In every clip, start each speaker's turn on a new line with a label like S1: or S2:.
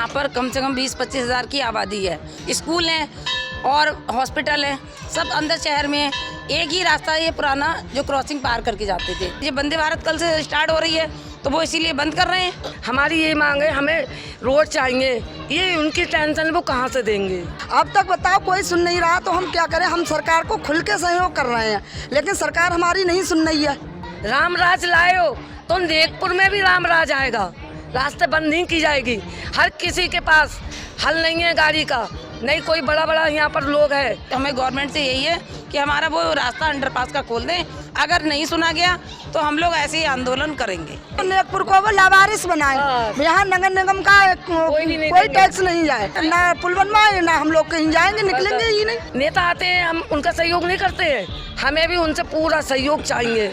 S1: यहाँ पर कम से कम 20-25 हज़ार की आबादी है। स्कूल हैं और हॉस्पिटल है, सब अंदर शहर में है। एक ही रास्ता है ये पुराना जो क्रॉसिंग पार करके जाते थे। ये वंदे भारत कल से स्टार्ट हो रही है तो वो इसीलिए बंद कर रहे हैं।
S2: हमारी ये मांग है, हमें रोड चाहिए, ये उनकी टेंशन वो कहाँ से देंगे।
S3: अब तक बताओ कोई सुन नहीं रहा तो हम क्या करें। हम सरकार को खुल के सहयोग कर रहे हैं लेकिन सरकार हमारी नहीं सुन रही है।
S2: राम राज लाए हो तो नेकपुर में भी राम राज आएगा, रास्ते बंद नहीं की जाएगी। हर किसी के पास हल नहीं है गाड़ी का, नहीं कोई बड़ा बड़ा यहाँ पर लोग है।
S1: हमें गवर्नमेंट से यही है कि हमारा वो रास्ता अंडरपास का खोल दें। अगर नहीं सुना गया तो हम लोग ऐसे ही आंदोलन करेंगे।
S3: नेकपुर को वो लावारिस बनाए, यहाँ नगर निगम का कोई टैक्स नहीं जाए, ना पुल बनवाए ना हम लोग कहीं जाएंगे, निकलेंगे ही नहीं।
S2: नेता आते हैं, हम उनका सहयोग नहीं करते हैं, हमें भी उनसे पूरा सहयोग चाहिए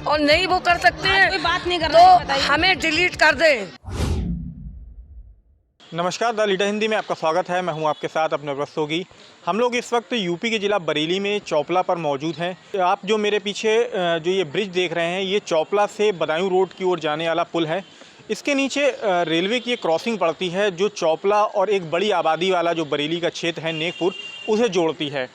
S2: और नहीं वो कर सकते हैं
S1: कोई बात नहीं कर
S2: तो हमें डिलीट कर दें।
S4: नमस्कार, द लीडर हिंदी में आपका स्वागत है। मैं हूं आपके साथ अपने रस्तोगी। हम लोग इस वक्त यूपी के ज़िला बरेली में चौपला पर मौजूद हैं। आप जो मेरे पीछे जो ये ब्रिज देख रहे हैं, ये चौपला से बदायूं रोड की ओर जाने वाला पुल है। इसके नीचे रेलवे की एक क्रॉसिंग पड़ती है जो चौपला और एक बड़ी आबादी वाला जो बरेली का क्षेत्र है नेकपुर, उसे जोड़ती है।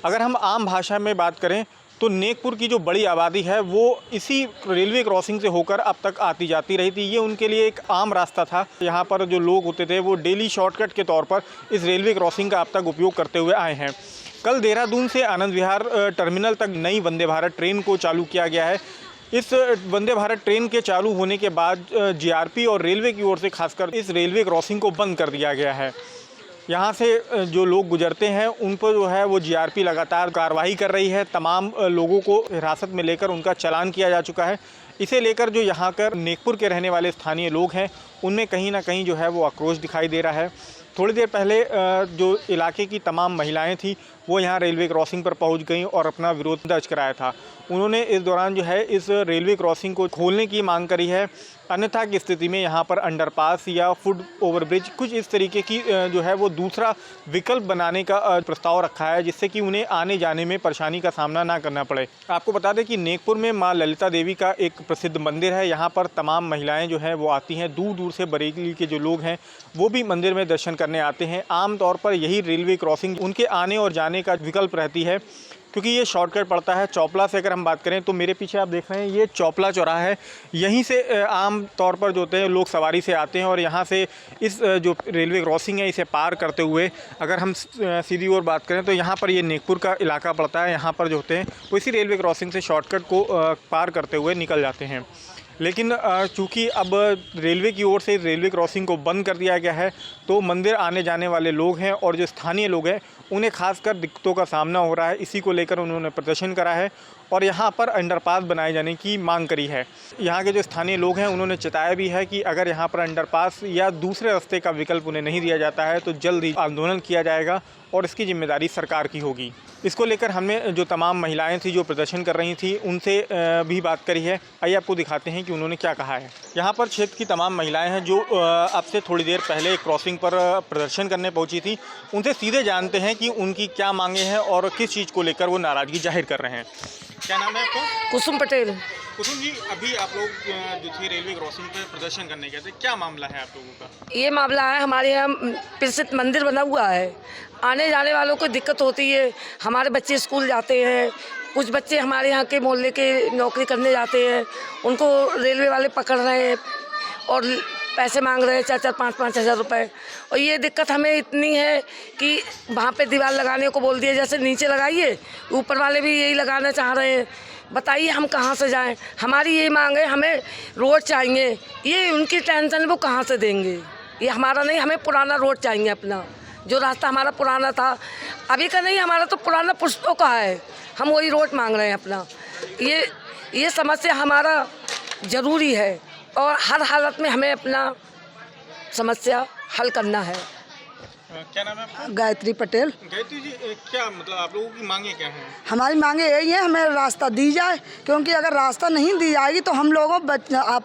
S4: अगर हम आम भाषा में बात करें तो नेकपुर की जो बड़ी आबादी है वो इसी रेलवे क्रॉसिंग से होकर अब तक आती जाती रही थी। ये उनके लिए एक आम रास्ता था। यहाँ पर जो लोग होते थे वो डेली शॉर्टकट के तौर पर इस रेलवे क्रॉसिंग का अब तक उपयोग करते हुए आए हैं। कल देहरादून से आनंद विहार टर्मिनल तक नई वंदे भारत ट्रेन को चालू किया गया है। इस वंदे भारत ट्रेन के चालू होने के बाद जीआरपी और रेलवे की ओर से खासकर इस रेलवे क्रॉसिंग को बंद कर दिया गया है। यहाँ से जो लोग गुजरते हैं उन पर जो है वो जीआरपी लगातार कार्रवाई कर रही है। तमाम लोगों को हिरासत में लेकर उनका चालान किया जा चुका है। इसे लेकर जो यहाँ कर नेकपुर के रहने वाले स्थानीय लोग हैं उनमें कहीं ना कहीं जो है वो आक्रोश दिखाई दे रहा है। थोड़ी देर पहले जो इलाके की तमाम महिलाएं थी वो यहाँ रेलवे क्रॉसिंग पर पहुँच गईं और अपना विरोध दर्ज कराया था। उन्होंने इस दौरान जो है इस रेलवे क्रॉसिंग को खोलने की मांग करी है, अन्यथा की स्थिति में यहाँ पर अंडरपास या फुट ओवरब्रिज कुछ इस तरीके की जो है वो दूसरा विकल्प बनाने का प्रस्ताव रखा है, जिससे कि उन्हें आने जाने में परेशानी का सामना ना करना पड़े। आपको बता दें कि नेकपुर में माँ ललिता देवी का एक प्रसिद्ध मंदिर है। यहाँ पर तमाम महिलाएं जो हैं वो आती हैं, दूर दूर से बरेली के जो लोग हैं वो भी मंदिर में दर्शन करने आते हैं। आमतौर पर यही रेलवे क्रॉसिंग उनके आने और जाने का विकल्प रहती है, क्योंकि ये शॉर्टकट पड़ता है। चौपला से अगर हम बात करें तो मेरे पीछे आप देख रहे हैं ये चौपला चौराहा है। यहीं से आम तौर पर जो होते हैं लोग सवारी से आते हैं और यहाँ से इस जो रेलवे क्रॉसिंग है इसे पार करते हुए अगर हम सीधी ओर बात करें तो यहाँ पर ये नेकपुर का इलाका पड़ता है। यहाँ पर जो होते हैं वो इसी रेलवे क्रॉसिंग से शॉर्टकट को पार करते हुए निकल जाते हैं। लेकिन चूँकि अब रेलवे की ओर से रेलवे क्रॉसिंग को बंद कर दिया गया है तो मंदिर आने जाने वाले लोग हैं और जो स्थानीय लोग हैं उन्हें खासकर दिक्कतों का सामना हो रहा है। इसी को लेकर उन्होंने प्रदर्शन करा है और यहाँ पर अंडरपास बनाए जाने की मांग करी है। यहाँ के जो स्थानीय लोग हैं उन्होंने चेताया भी है कि अगर यहाँ पर अंडरपास या दूसरे रास्ते का विकल्प उन्हें नहीं दिया जाता है तो जल्द ही आंदोलन किया जाएगा और इसकी जिम्मेदारी सरकार की होगी। इसको लेकर हमने जो तमाम महिलाएं थी जो प्रदर्शन कर रही थी उनसे भी बात करी है। आइए आपको दिखाते हैं कि उन्होंने क्या कहा है। यहाँ पर क्षेत्र की तमाम महिलाएं हैं जो अब से थोड़ी देर पहले क्रॉसिंग पर प्रदर्शन करने पहुंची थी। उनसे सीधे जानते हैं कि उनकी क्या मांगे हैं और किस चीज़ को लेकर वो नाराज़गी जाहिर कर रहे हैं। क्या नाम है आपका?
S2: कुसुम पटेल।
S4: कुसुम जी, अभी आप लोग जो थे रेलवे क्रॉसिंग पर प्रदर्शन करने गए थे, क्या मामला है आप लोगों का?
S2: ये मामला है, हमारे यहाँ प्रसिद्ध मंदिर बना हुआ है, आने जाने वालों को दिक्कत होती है। हमारे बच्चे स्कूल जाते हैं, कुछ बच्चे हमारे यहाँ के मोहल्ले के नौकरी करने जाते हैं, उनको रेलवे वाले पकड़ रहे हैं और पैसे मांग रहे हैं 4-4, 5-5 हज़ार रुपये। और ये दिक्कत हमें इतनी है कि वहाँ पे दीवार लगाने को बोल दिया, जैसे नीचे लगाइए, ऊपर वाले भी यही लगाना चाह रहे हैं। बताइए हम कहाँ से जाएं? हमारी ये मांग है, हमें रोड चाहिए, ये उनकी टेंशन वो कहाँ से देंगे? ये हमारा नहीं, हमें पुराना रोड चाहिए अपना। जो रास्ता हमारा पुराना था, अभी का नहीं, हमारा तो पुराना पुष्पों का है, हम वही रोड मांग रहे हैं अपना। ये समस्या हमारा ज़रूरी है और हर हालत में हमें अपना समस्या हल करना है।
S4: क्या नाम है आपका?
S3: गायत्री पटेल।
S4: गायत्री जी, क्या मतलब आप लोगों की मांगे क्या हैं?
S3: हमारी मांगे यही है, हमें रास्ता दी जाए, क्योंकि अगर रास्ता नहीं दी जाएगी तो हम लोगों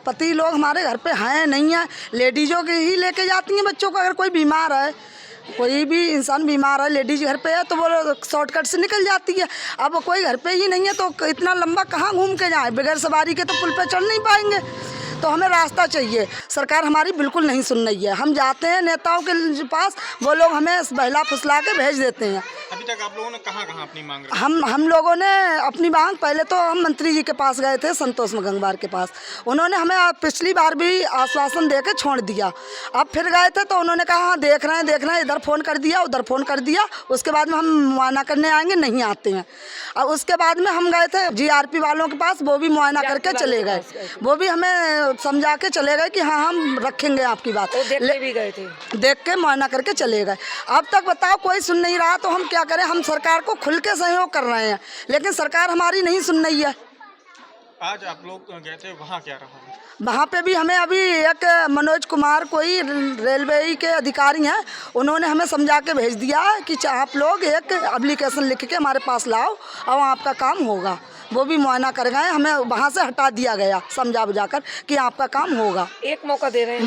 S3: पति लोग हमारे घर पे हैं नहीं है, लेडीज़ों के ही लेके जाती हैं बच्चों को। अगर कोई बीमार है, कोई भी इंसान बीमार है, लेडीज घर पे है तो वो शॉर्टकट से निकल जाती है। अब कोई घर पे ही नहीं है तो इतना लंबा कहाँ घूम के जाए? बगैर सवारी के तो पुल पे चढ़ नहीं पाएंगे। तो हमें रास्ता चाहिए। सरकार हमारी बिल्कुल नहीं सुन रही है। हम जाते हैं नेताओं के पास, वो लोग हमें बहला फुसला के भेज देते हैं।
S4: अभी तक आप लोगों ने कहाँ अपनी मांग रखी?
S3: हम लोगों ने अपनी मांग, पहले तो हम मंत्री जी के पास गए थे, संतोष गंगवार के पास। उन्होंने हमें पिछली बार भी आश्वासन दे के छोड़ दिया। अब फिर गए थे तो उन्होंने कहा हाँ देख रहे हैं, इधर फ़ोन कर दिया, उधर फ़ोन कर दिया, उसके बाद में हम मुआयना करने आएंगे, नहीं आते हैं। अब उसके बाद में हम गए थे GRP वालों के पास, वो भी मुआयना करके चले गए। वो भी हमें समझा के चले गए कि हाँ हम रखेंगे आपकी बात,
S2: भी गए थे,
S3: देख के मुआयना करके चले गए। अब तक बताओ कोई सुन नहीं रहा, तो हम क्या करें? हम सरकार को खुल के सहयोग कर रहे हैं, लेकिन सरकार हमारी नहीं सुन रही है।
S4: आज आप लोग गए थे, वहाँ क्या रहा?
S3: वहाँ पे भी हमें अभी एक मनोज कुमार कोई रेलवे के अधिकारी हैं, उन्होंने हमें समझा के भेज दिया है कि आप लोग एक एप्लीकेशन लिख के हमारे पास लाओ और आपका काम होगा। वो भी मुआयना कर गए, हमें वहाँ से हटा दिया गया समझा बुझाकर कि आपका काम होगा।
S2: एक मौका दे रहे हैं,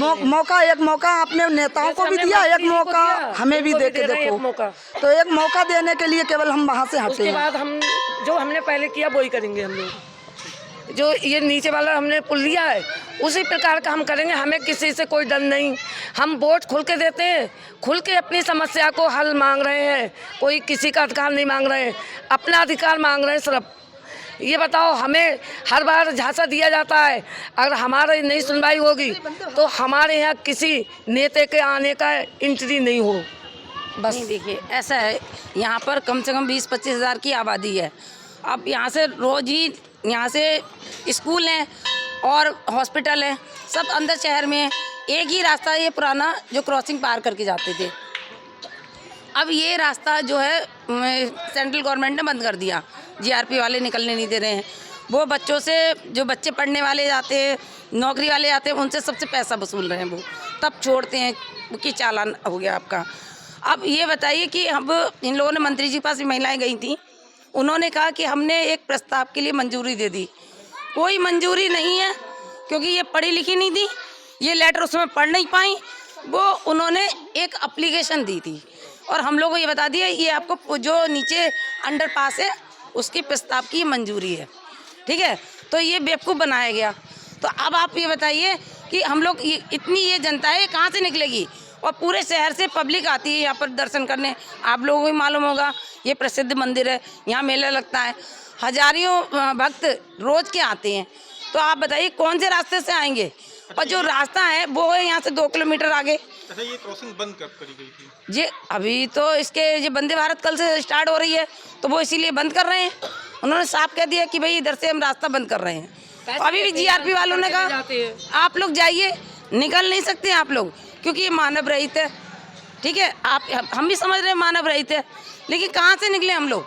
S3: एक मौका अपने नेताओं को भी दिया, एक मौका हमें भी दे के देखो। तो एक मौका देने के लिए केवल हम वहाँ से हटे।
S2: उसके बाद हम जो हमने पहले किया वही करेंगे। हम लोग जो ये नीचे वाला हमने पुल लिया है उसी प्रकार का हम करेंगे। हमें किसी से कोई डर नहीं। हम वोट खुल के देते हैं, खुल के अपनी समस्या को हल मांग रहे हैं। कोई किसी का अधिकार नहीं मांग रहे हैं, अपना अधिकार मांग रहे हैं सिर्फ। ये बताओ, हमें हर बार झांसा दिया जाता है, अगर हमारी नहीं सुनवाई होगी तो हमारे यहाँ किसी नेता के आने का एंट्री नहीं हो। बस
S1: नहीं, देखिए ऐसा है, यहाँ पर कम से कम 20-25 हज़ार की आबादी है। अब यहाँ से रोज़ ही यहाँ से स्कूल हैं और हॉस्पिटल है, सब अंदर शहर में है। एक ही रास्ता ये पुराना जो क्रॉसिंग पार करके जाते थे, अब ये रास्ता जो है सेंट्रल गवर्नमेंट ने बंद कर दिया। GRP वाले निकलने नहीं दे रहे हैं। वो बच्चों से, जो बच्चे पढ़ने वाले जाते हैं, नौकरी वाले जाते हैं, उनसे सबसे पैसा वसूल रहे हैं। वो तब छोड़ते हैं कि चालान हो गया आपका। अब ये बताइए कि अब इन लोगों ने, मंत्री जी के पास भी महिलाएं गई थी, उन्होंने कहा कि हमने एक प्रस्ताव के लिए मंजूरी दे दी। कोई मंजूरी नहीं है, क्योंकि ये पढ़ी लिखी नहीं थी, ये लेटर उसमें पढ़ नहीं पाई। वो उन्होंने एक एप्लीकेशन दी थी और हम लोगों को ये बता दिया ये आपको जो नीचे अंडरपास है उसकी प्रस्ताव की मंजूरी है, ठीक है। तो ये बेवकूफ़ बनाया गया। तो अब आप ये बताइए कि हम लोग इतनी ये जनता है, कहाँ से निकलेगी? और पूरे शहर से पब्लिक आती है यहाँ पर दर्शन करने। आप लोगों को भी मालूम होगा, ये प्रसिद्ध मंदिर है, यहाँ मेला लगता है, हजारों भक्त रोज़ के आते हैं। तो आप बताइए कौन से रास्ते से आएंगे? और जो रास्ता है वो है यहाँ से 2 किलोमीटर आगे।
S4: अच्छा, ये क्रॉसिंग बंद कब करी गई थी?
S1: जी अभी तो इसके ये वंदे भारत कल से स्टार्ट हो रही है, तो वो इसीलिए बंद कर रहे हैं। उन्होंने साफ कह दिया कि भाई इधर से हम रास्ता बंद कर रहे हैं। अभी भी GRP वालों ने कहा आप लोग जाइए, निकल नहीं सकते आप लोग, क्योंकि ये मानव रहित है, ठीक है। हम भी समझ रहे हैं मानव रहित है, लेकिन कहाँ से निकले हम लोग?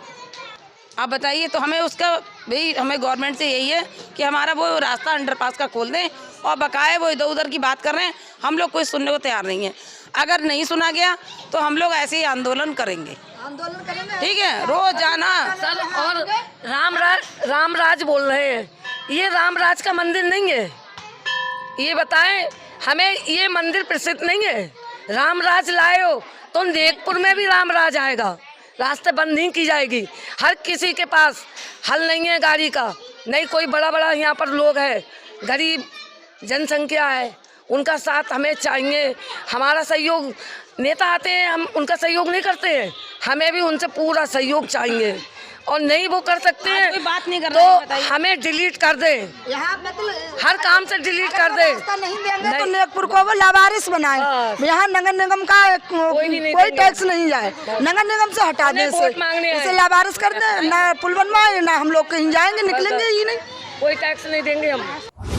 S1: आप बताइए। तो हमें उसका भाई, हमें गवर्नमेंट से यही है कि हमारा वो रास्ता अंडरपास का खोल दें। और बकाए वो इधर उधर की बात कर रहे हैं, हम लोग कोई सुनने को तैयार नहीं है। अगर नहीं सुना गया तो हम लोग ऐसे ही आंदोलन करेंगे, ठीक है, रोजाना।
S2: सर, और रामराज बोल रहे हैं, ये रामराज का मंदिर नहीं है। ये बताएं हमें, ये मंदिर प्रसिद्ध नहीं है। रामराज लाए हो तो नेकपुर में भी रामराज आएगा, रास्ते बंद नहीं की जाएगी। हर किसी के पास हल नहीं है गाड़ी का, नहीं कोई बड़ा यहाँ पर लोग है, गरीब जनसंख्या है, उनका साथ हमें चाहिए। हमारा सहयोग, नेता आते हैं हम उनका सहयोग नहीं करते हैं, हमें भी उनसे पूरा सहयोग चाहिए। और नहीं वो कर सकते हैं
S1: कोई बात नहीं कर
S2: तो
S1: रहे हैं,
S2: हमें डिलीट कर दे, हर काम से डिलीट कर दे।
S3: नहीं देंगे तो नेकपुर को वो लावारिस बनाए। यहाँ नगर निगम का कोई टैक्स नहीं जाए, नगर निगम से हटा दे, इसे लावारिस कर दे। ना पुल बनवाए, ना हम लोग कहीं जाएंगे, निकलेंगे ही नहीं,
S2: कोई टैक्स नहीं देंगे हम।